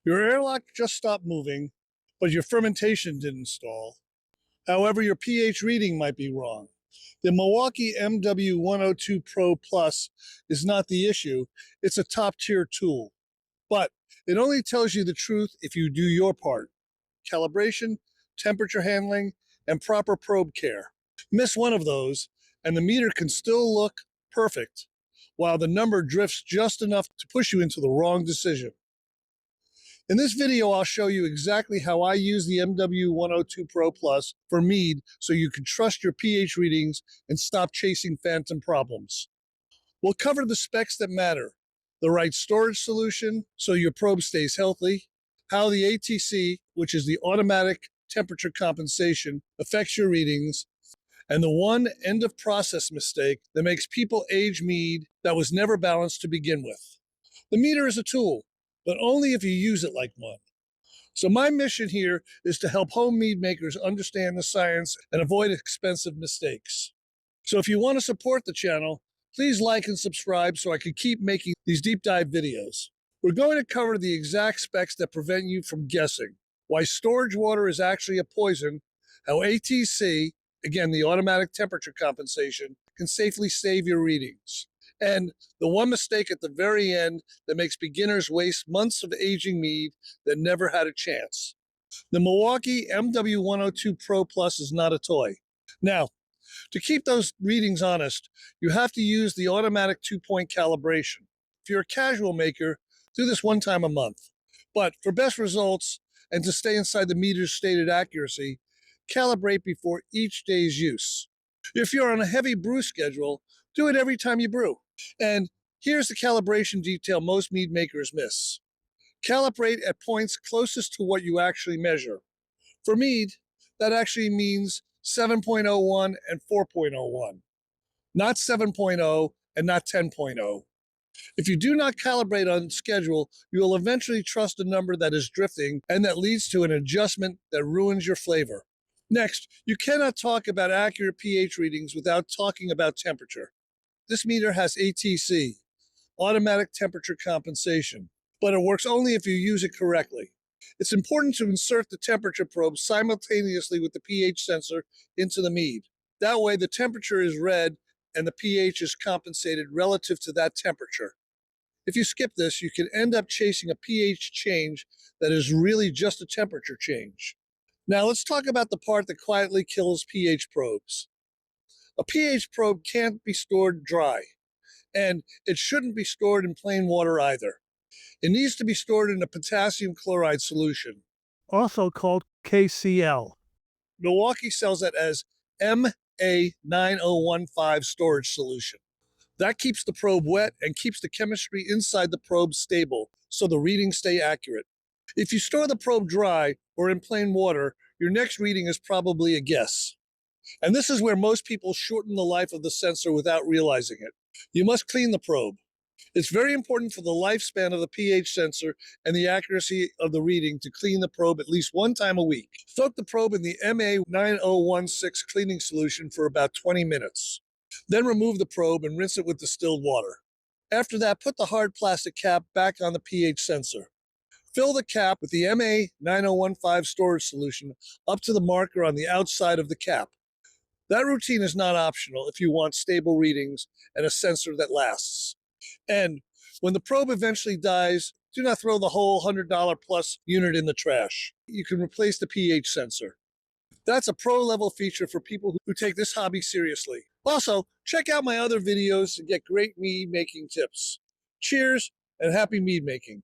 Your airlock just stopped moving, but your fermentation didn't stall. However, your pH reading might be wrong. The Milwaukee MW102 Pro Plus is not the issue. It's a top-tier tool. But it only tells you the truth if you do your part. Calibration, temperature handling, and proper probe care. Miss one of those, and the meter can still look perfect, while the number drifts just enough to push you into the wrong decision. In this video, I'll show you exactly how I use the MW102 Pro Plus for mead so you can trust your pH readings and stop chasing phantom problems. We'll cover the specs that matter, the right storage solution so your probe stays healthy, how the ATC, which is the automatic temperature compensation, affects your readings, and the one end of process mistake that makes people age mead that was never balanced to begin with. The meter is a tool, but only if you use it like one. So my mission here is to help home mead makers understand the science and avoid expensive mistakes. So if you want to support the channel, please like and subscribe so I can keep making these deep dive videos. We're going to cover the exact specs that prevent you from guessing, why storage water is actually a poison, how ATC, again the automatic temperature compensation, can safely save your readings, and the one mistake at the very end that makes beginners waste months of aging mead that never had a chance. The Milwaukee MW102 Pro Plus is not a toy. Now, to keep those readings honest, you have to use the automatic 2-point calibration. If you're a casual maker, do this one time a month. But for best results and to stay inside the meter's stated accuracy, calibrate before each day's use. If you're on a heavy brew schedule, do it every time you brew. And here's the calibration detail most mead makers miss. Calibrate at points closest to what you actually measure. For mead, that actually means 7.01 and 4.01, not 7.0 and not 10.0. If you do not calibrate on schedule, you will eventually trust a number that is drifting and that leads to an adjustment that ruins your flavor. Next, you cannot talk about accurate pH readings without talking about temperature. This meter has ATC, automatic temperature compensation, but it works only if you use it correctly. It's important to insert the temperature probe simultaneously with the pH sensor into the mead. That way the temperature is read and the pH is compensated relative to that temperature. If you skip this, you can end up chasing a pH change that is really just a temperature change. Now let's talk about the part that quietly kills pH probes. A pH probe can't be stored dry, and it shouldn't be stored in plain water either. It needs to be stored in a potassium chloride solution, also called KCl. Milwaukee sells it as MA9015 storage solution. That keeps the probe wet and keeps the chemistry inside the probe stable, so the readings stay accurate. If you store the probe dry or in plain water, your next reading is probably a guess. And this is where most people shorten the life of the sensor without realizing it. You must clean the probe. It's very important for the lifespan of the pH sensor and the accuracy of the reading to clean the probe at least one time a week. Soak the probe in the MA9016 cleaning solution for about 20 minutes. Then remove the probe and rinse it with distilled water. After that, put the hard plastic cap back on the pH sensor. Fill the cap with the MA9015 storage solution up to the marker on the outside of the cap. That routine is not optional if you want stable readings and a sensor that lasts. And when the probe eventually dies, do not throw the whole $100 plus unit in the trash. You can replace the pH sensor. That's a pro-level feature for people who take this hobby seriously. Also, check out my other videos to get great mead making tips. Cheers and happy mead making.